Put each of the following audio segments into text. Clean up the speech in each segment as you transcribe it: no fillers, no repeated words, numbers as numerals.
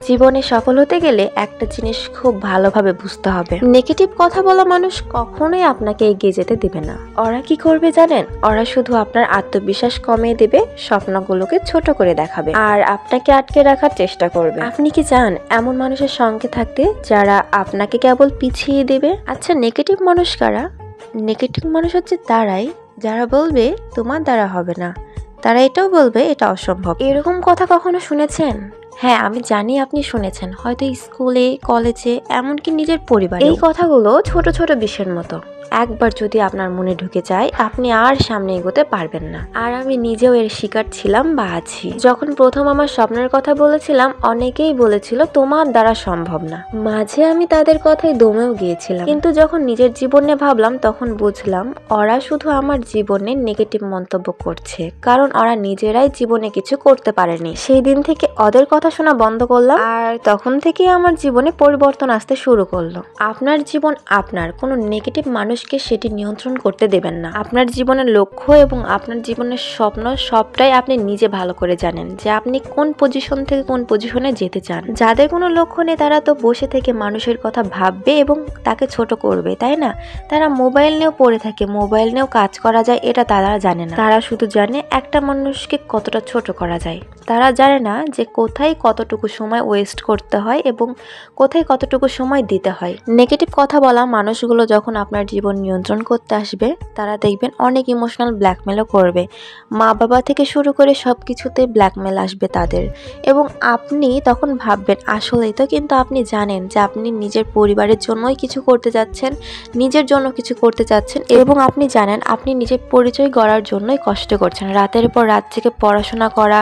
জীবনে সফল হতে গেলে একটা জিনিস খুব ভালোভাবে বুঝতে হবে, নেগেটিভ কথা বলা মানুষ কখনোই আপনাকে এগিয়ে যেতে দিবে না। ওরা কি করবে জানেন? ওরা শুধু আপনার আত্মবিশ্বাস কমিয়ে দেবে, স্বপ্নগুলোকে ছোট করে দেখাবে আর আপনাকে আটকে রাখার চেষ্টা করবে। আপনি কি চান এমন মানুষের সঙ্গে থাকতে যারা আপনাকে কেবল পিছিয়ে দেবে? আচ্ছা, নেগেটিভ মানুষ কারা? নেগেটিভ মানুষ হচ্ছে তারাই যারা বলবে তোমার দ্বারা হবে না, তারা এটাও বলবে এটা অসম্ভব। এরকম কথা কখনো শুনেছেন? হ্যাঁ, আমি জানি আপনি শুনেছেন, হয়তো স্কুলে, কলেজে, এমনকি নিজের পরিবারে। এই কথাগুলো ছোট ছোট বিষয়ের মতো, একবার যদি আপনার মনে ঢুকে যায় আপনি আর সামনে এগোতে পারবেন না। আর আমি নিজেও এর শিকার ছিলাম বা আছি। যখন প্রথম আমার স্বপ্নের কথা বলেছিলাম, অনেকেই বলেছিল তোমার দ্বারা সম্ভব না। মাঝে আমি তাদের কথায় দমেও গিয়েছিলাম, কিন্তু যখন নিজের জীবনে ভাবলাম তখন বুঝলাম ওরা শুধু আমার জীবনে নেগেটিভ মন্তব্য করছে, কারণ ওরা নিজেরাই জীবনে কিছু করতে পারেনি। সেই দিন থেকে ওদের কথা শোনা বন্ধ করলাম, আর তখন থেকেই আমার জীবনে পরিবর্তন আসতে শুরু করলো। আপনার জীবন আপনার, কোনো নেগেটিভ মানুষকে সেটি নিয়ন্ত্রণ করতে দেবেন না। আপনার জীবনের লক্ষ্য এবং আপনার জীবনের স্বপ্ন সবটাই আপনি নিজে ভালো করে জানেন, যে আপনি কোন পজিশন থেকে কোন পজিশনে যেতে চান। যাদের কোনো লক্ষ্য নেই তারা তো বসে থেকে মানুষের কথা ভাববে এবং তাকে ছোট করবে, তাই না? তারা মোবাইল নিয়েও পড়ে থাকে, মোবাইল নিয়েও কাজ করা যায় এটা তারা জানে না। তারা শুধু জানে একটা মানুষকে কতটা ছোট করা যায়। তারা জানে না যে কোথায় কতটুকু সময় ওয়েস্ট করতে হয় এবং কোথায় কতটুকু সময় দিতে হয়। নেগেটিভ কথা বলা মানুষগুলো যখন আপনার জীবন নিয়ন্ত্রণ করতে আসবে, তারা দেখবেন অনেক ইমোশনাল ব্ল্যাকমেলও করবে। মা বাবা থেকে শুরু করে সব কিছুতে ব্ল্যাকমেল আসবে তাদের, এবং আপনি তখন ভাববেন আসলেই তো, কিন্তু আপনি জানেন যে আপনি নিজের পরিবারের জন্যই কিছু করতে যাচ্ছেন, নিজের জন্য কিছু করতে যাচ্ছেন, এবং আপনি জানেন আপনি নিজের পরিচয় গড়ার জন্যই কষ্ট করছেন। রাতের পর রাত থেকে পড়াশোনা করা,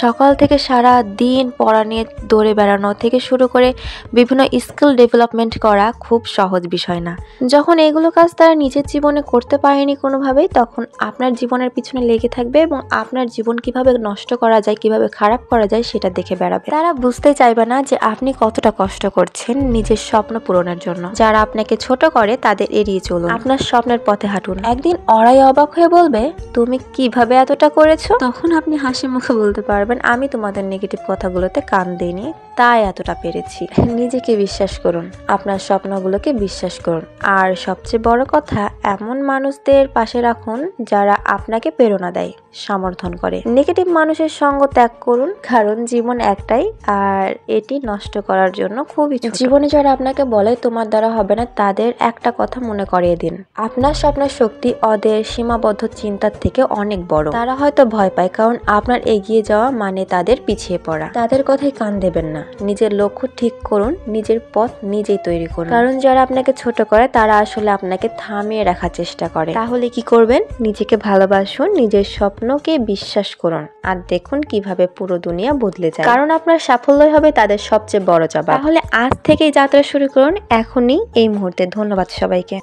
সকাল থেকে সারা দিন পড়া নিয়ে দৌড়ে বেড়ানো থেকে শুরু করে বিভিন্ন স্কিল ডেভেলপমেন্ট করা খুব সহজ বিষয় না। যখন এগুলো কাজ তারা নিজের জীবনে করতে পারেনি কোনোভাবেই, তখন আপনার জীবনের পিছনে লেগে থাকবে এবং আপনার জীবন কিভাবে নষ্ট করা যায়, কিভাবে খারাপ করা যায় সেটা দেখে বেড়াবে। তারা বুঝতে চাইবে না যে আপনি কতটা কষ্ট করছেন নিজের স্বপ্ন পূরণের জন্য। যারা আপনাকে ছোট করে তাদের এড়িয়ে চলুন, আপনার স্বপ্নের পথে হাঁটুন। একদিন ওরাই অবাক হয়ে বলবে তুমি কিভাবে এতটা করেছো। তখন আপনি হাসি মুখে বলতে পারবেন আমি তোমাদের নেগেটিভ কথাগুলোতে কান দিইনি, তাই এতটা পেরেছি। নিজেকে বিশ্বাস করুন, আপনার স্বপ্নগুলোকে বিশ্বাস করুন, আর সবচেয়ে বড় কথা, এমন মানুষদের পাশে রাখুন যারা আপনাকে প্রেরণা দেয়, সমর্থন করে। নেগেটিভ মানুষের সঙ্গ ত্যাগ করুন, কারণ জীবন একটাই আর এটি নষ্ট করার জন্য খুবই ছোট। জীবনে যারা আপনাকে বলে তোমার দ্বারা হবে না, তাদের একটা কথা মনে করিয়ে দিন, আপনার স্বপ্নের শক্তি ওদের সীমাবদ্ধ চিন্তার থেকে অনেক বড়। তারা হয়তো ভয় পায়, কারণ আপনার এগিয়ে যাওয়া মানে তাদের পিছিয়ে পড়া। তাদের কথায় কান দেবেন না, নিজের লক্ষ্য ঠিক করুন, নিজের পথ নিজেই তৈরি করুন। কারণ যারা আপনাকে ছোট করে তারা আসলে আপনাকে থামিয়ে রাখার চেষ্টা করে। তাহলে কি করবেন? নিজেকে ভালোবাসুন, নিজের স্বপ্নকে বিশ্বাস করুন, আর দেখুন কিভাবে পুরো দুনিয়া বদলে যায়। কারণ আপনার সাফল্যই হবে তাদের সবচেয়ে বড় জবাব। তাহলে আজ থেকেই যাত্রা শুরু করুন, এখনই, এই মুহূর্তে। ধন্যবাদ সবাইকে।